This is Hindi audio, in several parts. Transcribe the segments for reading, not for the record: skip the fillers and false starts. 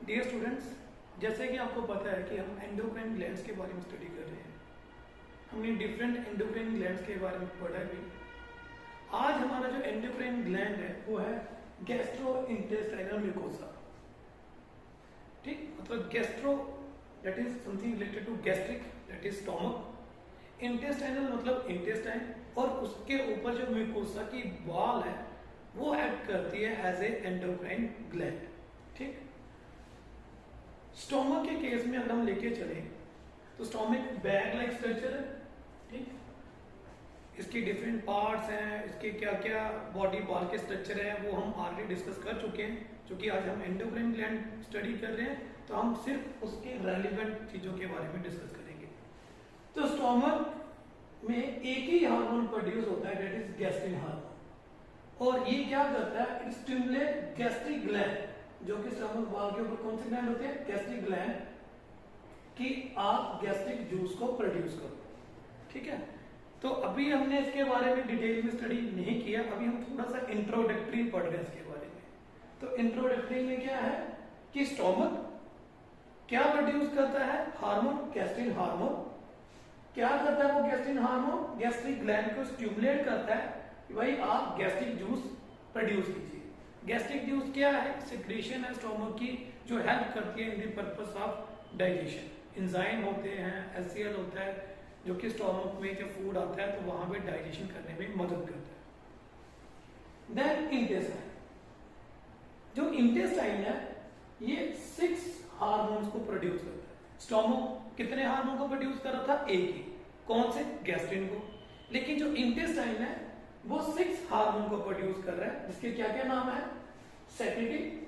डियर स्टूडेंट्स, जैसे कि आपको पता है कि हम एंडोक्राइन ग्लैंड्स के बारे में स्टडी कर रहे हैं। हमने डिफरेंट एंडोक्राइन ग्लैंड्स के बारे में पढ़ा भी। आज हमारा जो एंडोक्राइन ग्लैंड है वो है गैस्ट्रोइंटेस्टाइनल म्यूकोसा। ठीक, मतलब gastro that is something related to gastric, that is stomach. Intestinal मतलब इंटेस्टाइन, और उसके ऊपर जो म्यूकोसा की वॉल है वो एक्ट करती है एज ए एंडोक्राइन ग्लैंड। ठीक, स्टोमक के केस में अगर हम लेके चले तो स्टोमक बैग लाइक स्ट्रक्चर है। ठीक, इसकी डिफरेंट पार्ट्स हैं, इसके क्या क्या बॉडी पार्ट के स्ट्रक्चर है वो हम ऑलरेडी डिस्कस कर चुके हैं। क्योंकि आज हम एंडोक्राइन ग्लैंड स्टडी कर रहे हैं तो हम सिर्फ उसके रेलिवेंट चीजों के बारे में डिस्कस करेंगे। तो स्टोमक में एक ही हार्मोन प्रोड्यूस होता है, दैट इज गैस्ट्रिन हार्मोन, और ये क्या करता है, इट स्टिमुलेट गैस्ट्रिक ग्लैंड, जो कि स्टमक वॉल के ऊपर कौन से ग्लैंड होते हैं, गैस्ट्रिक ग्लैंड, कि आप गैस्ट्रिक जूस को प्रोड्यूस करो। ठीक है, तो अभी हमने इसके बारे में डिटेल में स्टडी नहीं किया, अभी हम थोड़ा सा इंट्रोडक्टरी पढ़ रहे हैं इसके बारे में। तो इंट्रोडक्टरी में क्या है कि स्टोमक क्या प्रोड्यूस करता है, हार्मोन, गैस्ट्रिन हार्मोन। क्या करता है वो गैस्ट्रिन हार्मोन, गैस्ट्रिक ग्लैंड को स्टिमुलेट करता है कि भाई आप गैस्ट्रिक जूस प्रोड्यूस कीजिए। गैस्ट्रिक जूस क्या है, सिक्रेशन है स्टोमक की जो हेल्प करती है in the purpose of digestion. Enzyme होते हैं, एचसीएल होता है जो कि स्टोमक में जब फूड आता है तो वहां पे डाइजेशन करने में मदद करता है। देन इंटेस्टाइन, जो इंटेस्टाइन है ये 6 हार्मोन्स को प्रोड्यूस करता है। स्टोमक कितने हार्मोन को प्रोड्यूस कर रहा था, एक ही, कौन से, गैस्ट्रिन को। लेकिन जो इंटेस्टाइन है वो 6 हार्मोन को प्रोड्यूस कर रहा है, जिसके क्या क्या नाम है, सेक्रेटिन,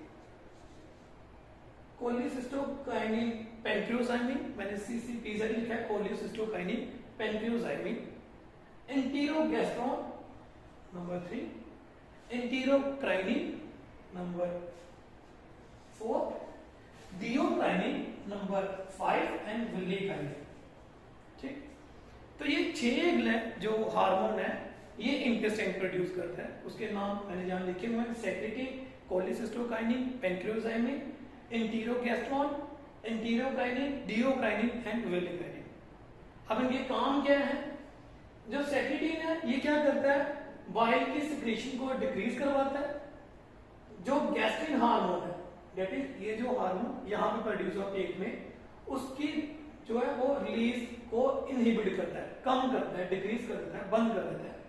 कोलिसिस्टोकाइनिन, पेंक्रियोजाइमिन, मैंने सीसीपीजेड लिखा है, cholecystokinin, pancreozymin, enterogastrone number 3, enterocrinin number 4, duocrinin number 5 and villikinin. ठीक, तो ये 6 जो हार्मोन है ये इंटेस्टाइन प्रोड्यूस करता है। उसके नाम मैंने जहां लिखे हुए हैं, सेक्रेटिन, कोलिसिस्टोकाइनिन, पेंक्रियोजाइमिन, एंटीरोगैस्ट्रोन, एंटीरोक्राइनिन, डियोक्राइनिन एंड विलिकाइनिन। अब इनके काम क्या है, जो सेक्रेटिन है ये क्या करता है, बाइल की सिक्रेशन को डिक्रीज करवाता है। जो गैस्ट्रिन हार्मोन है, दैट इज ये जो हार्मोन यहाँ पे प्रोड्यूस होता है पेट में, उसकी जो है वो रिलीज को इनहिबिट करता है, कम करता है, डिक्रीज कर देता है, बंद कर देता है।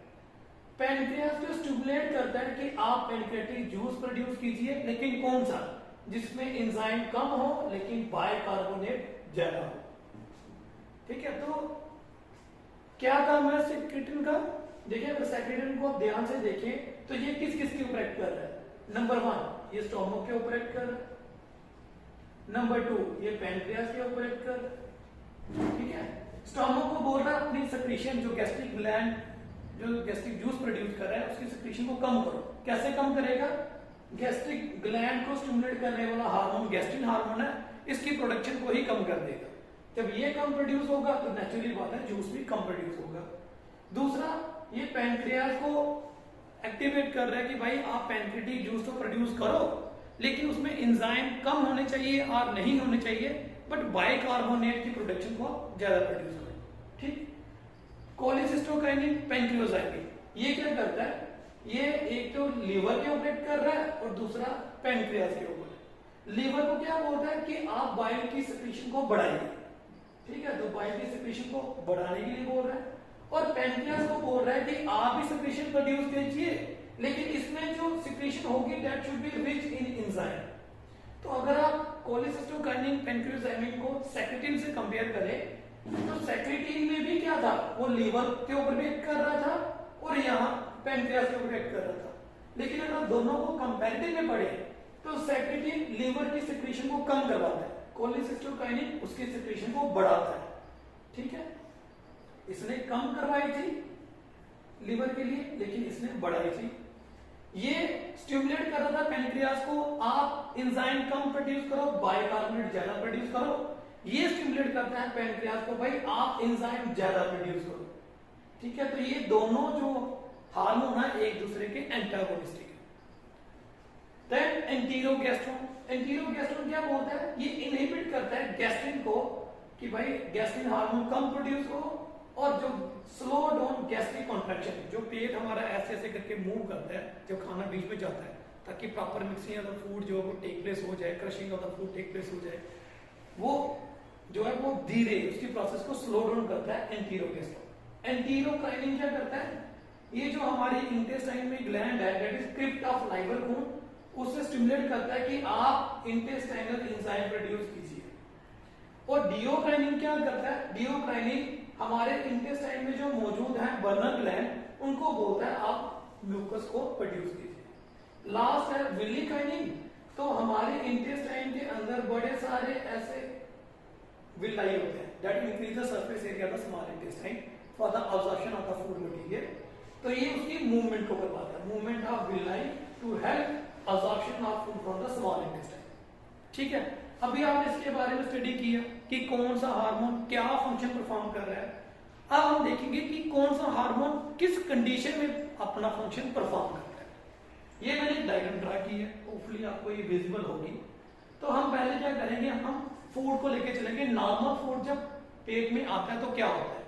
पैनक्रियास को स्टिमुलेट करता है कि आप पैनक्रियाटिक जूस प्रोड्यूस कीजिए, लेकिन कौन सा, जिसमें एंजाइम कम हो लेकिन बाइकार्बोनेट ज्यादा हो। ठीक है, तो क्या काम है सेक्रेटिन का, देखिए अगर सेक्रेटिन को ध्यान से देखें तो ये किस किस के ऊपर एक्ट कर रहा है। नंबर 1 ये स्टोमक के ऊपर एक्ट कर रहा है, नंबर 2 ये पैनक्रियास के ऊपर एक्ट कर रहा है। ठीक है, स्टोमक को बोल रहा है अपनी सिक्रीशन, जो गैस्ट्रिक ग्लैंड जो गैस्ट्रिक जूस प्रोड्यूस कर रहा है उसकी सिक्रीशन को कम करो। कैसे कम करेगा, गैस्ट्रिक ग्लैंड को स्टिमुलेट करने वाला हार्मोन गैस्ट्रिन हार्मोन है, इसकी प्रोडक्शन को ही कम कर देगा। जब ये कम प्रोड्यूस होगा तो नेचुरली बात है जूस भी कम प्रोड्यूस होगा। दूसरा, ये पैनक्रियास को एक्टिवेट कर रहा है कि भाई आप पैनक्रियाटिक जूस तो प्रोड्यूस करो, लेकिन उसमें एंजाइम कम होने चाहिए और नहीं होने चाहिए, बट बाइकार्बोनेट की प्रोडक्शन को ज्यादा प्रोड्यूस करो। ठीक, कोलिसिस्टोकाइनिन, पेंक्रियोजाइमिन, ये क्या करता है, ये एक तो लीवर के ऊपर एक्ट कर रहा है और दूसरा पैनक्रियास के ऊपर। लीवर को क्या बोलता है कि आप बाइल की सिक्रीशन को बढ़ाइए। ठीक है, तो बाइल की सिक्रीशन को बढ़ाने के लिए बोल रहा है, और पैनक्रियास को बोल रहा है कि आप भी सिक्रीशन प्रोड्यूस कीजिए, लेकिन इसमें जो सिक्रीशन होगी that should be rich in enzyme. तो अगर आप कोलिसिस्टोकाइनिन, पेंक्रियोजाइमिन को सेक्रेटिन से कंपेयर करें तो सेक्रेटिन में भी क्या था, वो लीवर के ऊपर भी एक्ट कर रहा था और यहाँ पैनक्रियास के ऊपर एक्ट कर रहा था। लेकिन अगर दोनों को कंपैरेटिव में पढ़े तो सेक्रेटिन लीवर की सिक्रीशन को कम करवाता है, कोलिसिस्टोकाइनिन उसकी सिक्रीशन को बढ़ाता है। ठीक है, इसने कम करवाई थी लीवर के लिए, लेकिन इसने बढ़ाई थी। ये स्टिमुलेट कर रहा था पैनक्रियास को, आप एंजाइम कम प्रोड्यूस करो, बाइकार्बोनेट ज्यादा प्रोड्यूस करो। ये स्टिमुलेट करता है पैनक्रियास को, भाई आप एंजाइम ज्यादा प्रोड्यूस करो। ठीक है, तो ये दोनों जो हार्मोन है एक दूसरे के एंटागोनिस्टिक है। देन एंटीरोगैस्ट्रोन, एंटीरोगेस्ट्रोन क्या बोलता है, ये इनहिबिट करता है गैस्ट्रिन को कि भाई गैस्ट्रिन हार्मोन कम प्रोड्यूस हो, और जो स्लो डाउन गैस्ट्रिक कॉन्ट्रैक्शन, जो पेट हमारा ऐसे ऐसे करके मूव करता है जब खाना बीच में जाता है, ताकि proper mixing of the food जो वो टेक प्लेस हो जाए, crushing of the food take place हो जाए, वो जो है वो धीरे उसकी प्रोसेस को स्लो डाउन करता है एंटीरोगेस्ट्रोन। एंटीरोकाइनिन क्या करता है, ये जो हमारी इंटेस्टाइन में ग्लैंड है that is crypt of liver, उससे स्टिमुलेट करता है कि आप इंटेस्टाइनल एंजाइम प्रोड्यूस कीजिए। और डियोकाइनिन क्या करता है, डियोकाइनिन हमारे इंटेस्टाइन में जो मौजूद है बर्नर ग्लैंड, उनको बोलता है आप म्यूकस को प्रोड्यूस कीजिए। लास्ट है विलिकाइनिन, तो हमारे इंटेस्टाइन के अंदर बड़े सारे ऐसे विलाई होते हैं that increase the surface area of the small intestine for the absorption of the food material, तो ये उसकी मूवमेंट को करवाता है, movement of villi to help absorption of food from the small intestine. ठीक है, अभी आपने इसके बारे में स्टडी किया कि कौन सा हार्मोन क्या फंक्शन परफॉर्म कर रहा है। अब हम देखेंगे कि कौन सा हार्मोन किस कंडीशन में अपना फंक्शन परफॉर्म करता है। ये मैंने एक डायग्राम ड्रा की है, होपफुली आपको ये विजिबल होगी। तो हम पहले क्या करेंगे, हम फूड को लेके चलेंगे। नॉर्मल फूड जब पेट में आता है तो क्या होता है,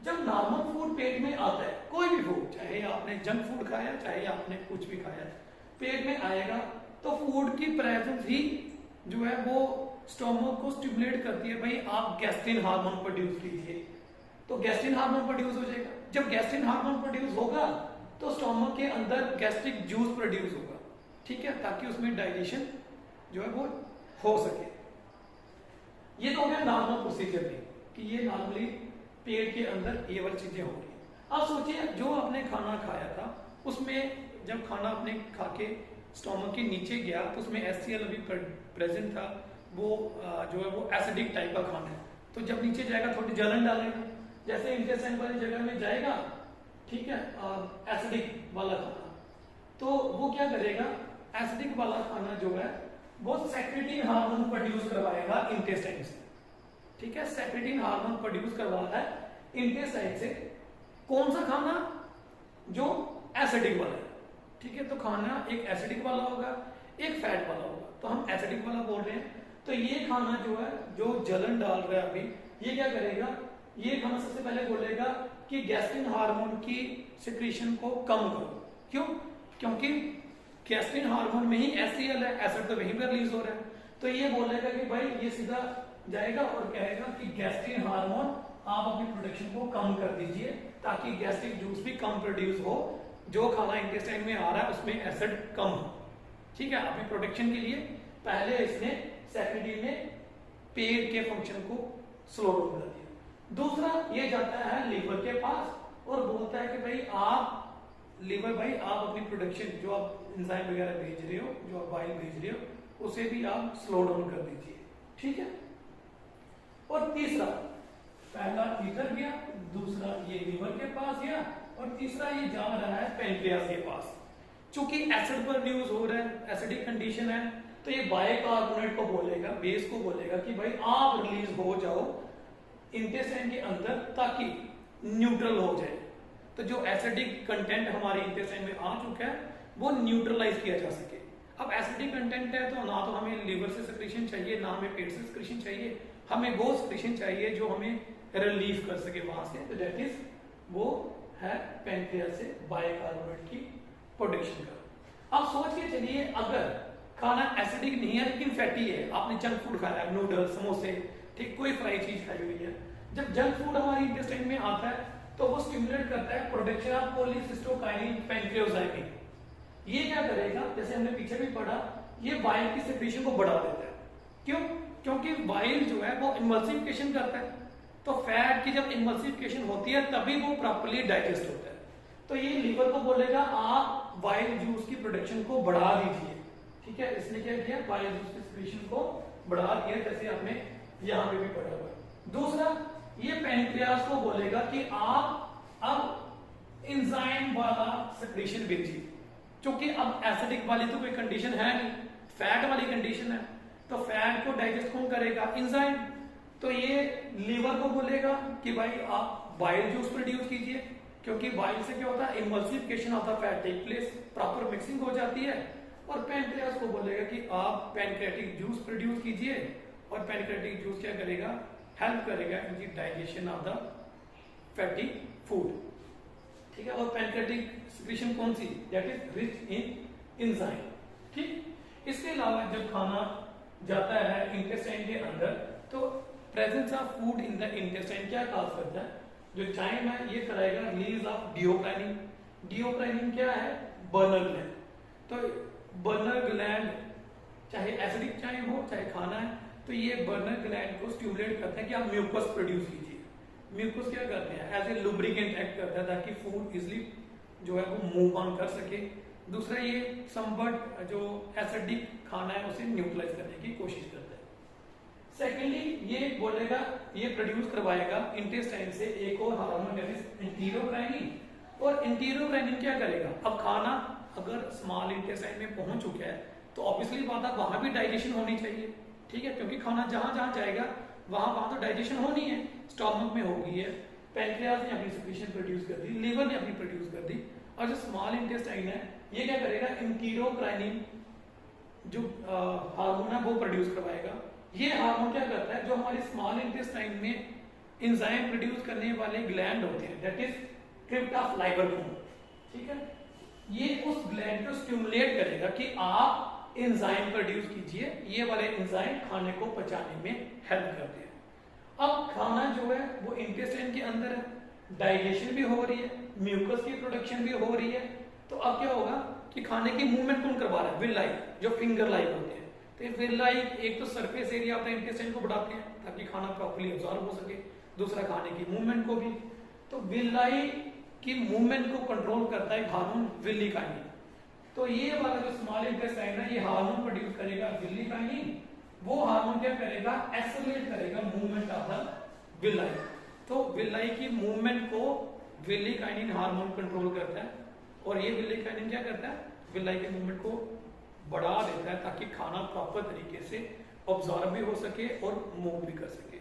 जब नॉर्मल फूड पेट में आता है, कोई भी फूड, चाहे आपने जंक फूड खाया चाहे आपने कुछ भी खाया, पेट में आएगा तो फूड की प्रेजेंस ही जो है वो स्टोमक को स्टिमुलेट करती है, भाई आप गैस्ट्रिन हार्मोन प्रोड्यूस कीजिए, तो गैस्ट्रिन हार्मोन प्रोड्यूस हो जाएगा। जब गैस्ट्रिन हार्मोन प्रोड्यूस होगा तो स्टोमक के अंदर गैस्ट्रिक जूस प्रोड्यूस होगा, ठीक है, ताकि उसमें डाइजेशन जो है वो हो सके। ये तो हो गया नॉर्मल प्रोसीजर भी कि ये नॉर्मली पेट के अंदर ये वाली चीजें होंगी। अब सोचिए जो आपने खाना खाया था उसमें जब खाना आपने खा के स्टोमक के नीचे गया तो उसमें HCl अभी प्रेजेंट था, वो जो है वो एसिडिक टाइप का खाना है, तो जब नीचे जाएगा थोड़ी जलन डालेगा, जैसे इंटेस्टाइन वाली जगह में जाएगा, ठीक है, एसिडिक वाला खाना, तो वो क्या करेगा, एसिडिक वाला खाना जो है वो सेक्रेटिन हार्मोन प्रोड्यूस करवाएगा इंटेस्टाइन से, ठीक है, सेक्रेटिन हार्मोन प्रोड्यूस करवाता है इंटेस्टाइन से। कौन सा खाना, जो एसिडिक वाला है, ठीक है, तो खाना एक एसिडिक वाला होगा एक फैट वाला होगा, तो हम एसिडिक वाला बोल रहे हैं। तो ये खाना जो है जो जलन डाल रहा है अभी, ये क्या करेगा, ये खाना सबसे पहले बोलेगा कि गैस्ट्रिन हार्मोन की सिक्रीशन को कम करो। क्यों, क्योंकि गैस्ट्रिन हार्मोन में ही HCl है, एसिड तो वहीं पर रिलीज हो रहा है, तो ये बोलेगा कि भाई ये सीधा जाएगा और कहेगा कि गैस्ट्रिन हार्मोन आप अपनी प्रोडक्शन को कम कर दीजिए ताकि गैस्ट्रिक जूस भी कम प्रोड्यूस हो, जो खाना इंटेस्टाइन में आ रहा है उसमें एसिड कम हो, ठीक है। अपनी प्रोटेक्शन के लिए पहले इसने सेक्रेटिन ने पेट के फंक्शन को स्लो डाउन कर दिया। दूसरा ये जाता है लीवर के पास और बोलता है कि भाई आप लीवर, भाई आप अपनी प्रोडक्शन जो आप एंजाइम वगैरह भेज रहे हो, जो आप बाइल भेज रहे हो, उसे भी आप स्लो डाउन कर दीजिए, ठीक है। और तीसरा, पहला लीवर गया, दूसरा ये लीवर के पास गया, और तीसरा ये जा रहा है पेनक्रियास के पास। चूंकि एसिड प्रोड्यूस हो रहा है, एसिडिक कंडीशन है, तो ये बाइकार्बोनेट को बोलेगा, बेस को बोलेगा कि भाई आप रिलीज हो जाओ इंटेस्टाइन के अंदर ताकि न्यूट्रल हो जाए। तो जो एसिडिक कंटेंट हमारे इंटेस्टाइन में आ चुका है वो न्यूट्रलाइज किया जा सके। अब एसिडिक कंटेंट है तो ना तो हमें लीवर से सिक्रीशन चाहिए, ना हमें पेट से सिक्रीशन चाहिए, हमें वो सिक्रीशन चाहिए जो हमें रिलीव कर सके वहां से, तो दैट इज वो है पेनक्रियास से बाइकार्बोनेट की प्रोडक्शन का। अब सोच के चलिए अगर खाना एसिडिक नहीं है लेकिन फैटी है, आपने जंक फूड खाया, नूडल्स, समोसे, ठीक, कोई फ्राई चीज खाई हुई है, जब जंक फूड हमारी इंटेस्टाइन में आता है तो वो स्टिमुलेट करता है प्रोडक्शन ऑफ कोलिसिस्टोकाइनिन पैनक्रियोजाइमिन। ये क्या करेगा, जैसे हमने पीछे भी पढ़ा, ये बाइल की सेक्रेशन को बढ़ा देता है। क्यों, क्योंकि बाइल जो है वो इमल्सिफिकेशन करता है, तो फैट की जब इमल्सिफिकेशन होती है तभी वो प्रॉपर्ली डाइजेस्ट होता है। तो ये लीवर को बोलेगा आप बाइल जूस की प्रोडक्शन को बढ़ा दीजिए, ठीक है। इसने क्या किया, बाइल जूस की सिक्रीशन को बढ़ा दिया, जैसे आपने यहाँ पे भी पढ़ा हुआ। दूसरा, ये पैनक्रियास को बोलेगा कि आप अब एंजाइम वाला सिक्रीशन भेजिए, क्योंकि अब एसिडिक वाली तो कोई कंडीशन है नहीं, फैट वाली कंडीशन है, तो फैट को डाइजेस्ट कौन करेगा, एंजाइम। तो ये लीवर को बोलेगा कि भाई आप बाइल जूस प्रोड्यूस कीजिए, क्योंकि बाइल से क्या होता है, emulsification of the fat take place, proper mixing हो जाती है और पैनक्रियाज को बोलेगा कि आप पैनक्रियाटिक जूस प्रोड्यूस कीजिए, और पैनक्रियाटिक जूस क्या करेगा, हेल्प करेगा in the digestion of the fatty food, ठीक है। और पैनक्रियाटिक सिक्रीशन कौन सी, that is rich in enzyme, ठीक। इसके अलावा जब खाना जाता है इंटेस्टाइन के अंदर, तो presence of food in the intestine क्या कॉज करता है, जो चाइम है ये कराएगा रिलीज ऑफ डियोक्राइनिन। डियोक्राइनिन क्या है, बर्नर ग्लैंड। तो बर्नर ग्लैंड चाहे एसिडिक चाइम हो चाहे खाना है, तो ये बर्नर ग्लैंड को स्टिमुलेट करते हैं कि आप म्यूकस प्रोड्यूस कीजिए। म्यूकस क्या करते हैं, एज ए लुब्रिकेंट एक्ट करता है ताकि फूड इजिली जो है वो मूव ऑन कर सके। दूसरा ये समवट जो एसिडिक खाना है उसे न्यूट्रलाइज करने की कोशिश करता है। सेकेंडली ये बोलेगा, ये प्रोड्यूस करवाएगा इंटेस्टाइन से एक और हार्मोन दैट इज एंटेरोकाइनिन। और एंटेरोकाइनिन क्या करेगा, अब खाना अगर स्मॉल इंटेस्टाइन में पहुंच चुका है तो ऑब्वियसली बात है वहां भी डाइजेशन होनी चाहिए, ठीक है, क्योंकि खाना जहां जहां जाएगा वहां तो डाइजेशन होनी है। स्टोमक में होगी है, पैनक्रियाज ने अपनी सिक्रीशन प्रोड्यूस कर दी, लीवर ने अपनी प्रोड्यूस कर दी, और जो स्मॉल इंटेस्टाइन है ये क्या करेगा, एंटेरोकाइनिन जो हार्मोन है वो प्रोड्यूस करवाएगा। ये हार्मोन क्या करता है, जो हमारे स्मॉल इंटेस्टाइन में एंजाइम प्रोड्यूस करने वाले ग्लैंड होते हैं दैट इज क्रिप्ट ऑफ लाइबरकोन, ठीक है, ये उस ग्लैंड को स्टिमुलेट करेगा कि आप एंजाइम प्रोड्यूस कीजिए। ये वाले एंजाइम खाने को पचाने में हेल्प करते हैं। अब खाना जो है वो इंटेस्टाइन के अंदर है, डाइजेशन भी हो रही है, म्यूकस की प्रोडक्शन भी हो रही है, तो अब क्या होगा कि खाने की मूवमेंट कौन करवा रहा है, विल-लाई जो फिंगर लाइक होते हैं। तो ये विल-लाई एक तो surface area of the intestine को बढ़ाते हैं ताकि खाना प्रॉपर्ली अब्सॉर्ब हो सके, दूसरा खाने की मूवमेंट को भी। तो विल-लाई की मूवमेंट को कंट्रोल करता है हार्मोन विल्लिकाइनिन। तो ये वाला जो स्मॉल इंटेस्टाइन है ये हार्मोन प्रोड्यूस करेगा विल्लिकाइनिन, वो हार्मोन क्या करेगा, एक्सेलरेट करेगा मूवमेंट ऑफ द विल-लाई। तो विल-लाई की मूवमेंट को विल्लिकाइनिन हार्मोन कंट्रोल करता है, और ये विल्लिकाइनिन क्या करता है, विल-लाई के मूवमेंट को बढ़ा देता है ताकि खाना प्रॉपर तरीके से ऑब्जॉर्ब भी हो सके और मूव भी कर सके।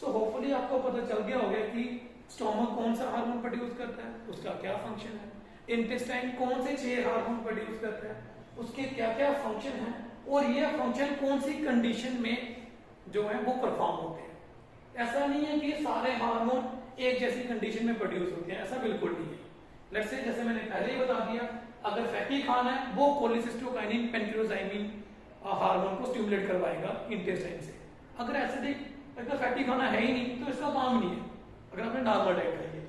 सो होपफुली आपको पता चल गया होगा कि स्टोमक कौन सा हार्मोन प्रोड्यूस करता है, उसका क्या फंक्शन है, इंटेस्टाइन कौन से 6 हार्मोन प्रोड्यूस करता है, उसके क्या क्या फंक्शन है, और ये फंक्शन कौन सी कंडीशन में जो है वो परफॉर्म होते हैं। ऐसा नहीं है कि सारे हार्मोन एक जैसी कंडीशन में प्रोड्यूस होते हैं, ऐसा बिल्कुल नहीं है। लेट्स से जैसे मैंने पहले ही बता दिया, अगर फैटी खाना है वो कोलिसिस्टोकाइनिन पेंक्रियोजाइमिन हार्मोन को स्टिमुलेट करवाएगा इंटेस्टाइन से। अगर एसिडिक अगर फैटी खाना है ही नहीं तो इसका काम नहीं है, अगर आपने नॉर्मल डाइट खाई है।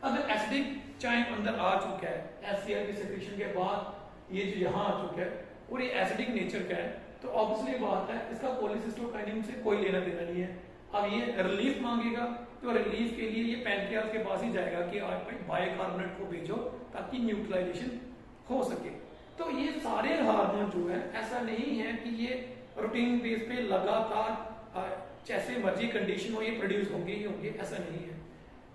अगर एसिडिक चाइम अंदर आ चुका है, एचसीएल की सेक्रेशन के बाद ये जो यहाँ आ चुका है और ये एसिडिक नेचर का है, तो ऑब्वियसली बात है इसका कोलिसिस्टोकाइनिन से कोई लेना देना नहीं है। अब ये रिलीफ मांगेगा तो रिलीफ के लिए ये पैनक्रियाज के पास ही जाएगा कि आप बाइकार्बोनेट को भेजो ताकि न्यूट्रलाइजेशन हो सके। तो ये सारे हार्मोन जो है ऐसा नहीं है कि ये रूटीन बेस पे लगातार जैसे मर्जी कंडीशन हो ये प्रोड्यूस होंगे ही होंगे, ऐसा नहीं है।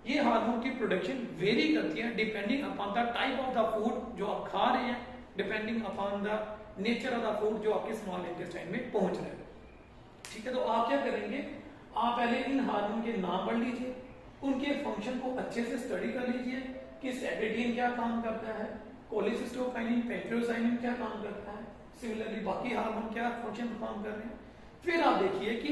ये हार्मोन की प्रोडक्शन वेरी करती है depending upon the type of the food जो आप खा रहे हैं, depending upon the nature of the food जो आपके स्मॉल इंटेस्टाइन में पहुंच रहा है। ठीक है, तो आप क्या करेंगे, आप पहले इन हार्मोन के नाम पढ़ लीजिए, उनके फंक्शन को अच्छे से स्टडी कर लीजिए कि सेक्रेटिन क्या काम करता है, कोलिसिस्टोकाइनिन पेंक्रियोजाइनिन क्या काम करता है, सिमिलरली बाकी हार्मोन क्या फंक्शन परफॉर्म कर रहे हैं। फिर आप देखिए कि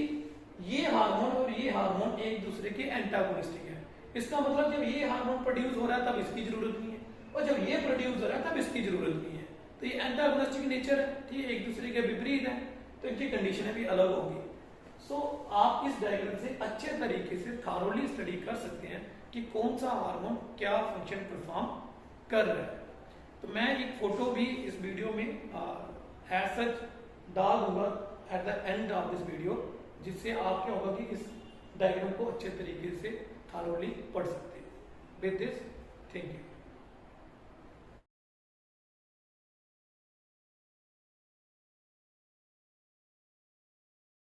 ये हार्मोन और ये हार्मोन एक दूसरे के एंटागोनिस्टिक है। इसका मतलब जब ये हार्मोन प्रोड्यूस हो रहा है तब इसकी जरूरत नहीं है, और जब ये प्रोड्यूस हो रहा है तब इसकी जरूरत नहीं है। तो ये एंटागोनिस्टिक नेचर है, ठीक है, एक दूसरे के विपरीत है, तो इनकी कंडीशनें भी अलग होगी। सो आप इस डायग्राम से अच्छे तरीके से थारोली स्टडी कर सकते हैं कि कौन सा हार्मोन क्या फंक्शन परफॉर्म कर रहा है। तो मैं एक फोटो भी इस वीडियो में एज सच डाल दूंगा at the end of this video, जिससे आप क्या होगा कि इस डायग्राम को अच्छे तरीके से थारोली पढ़ सकते हैं। With this, thank you.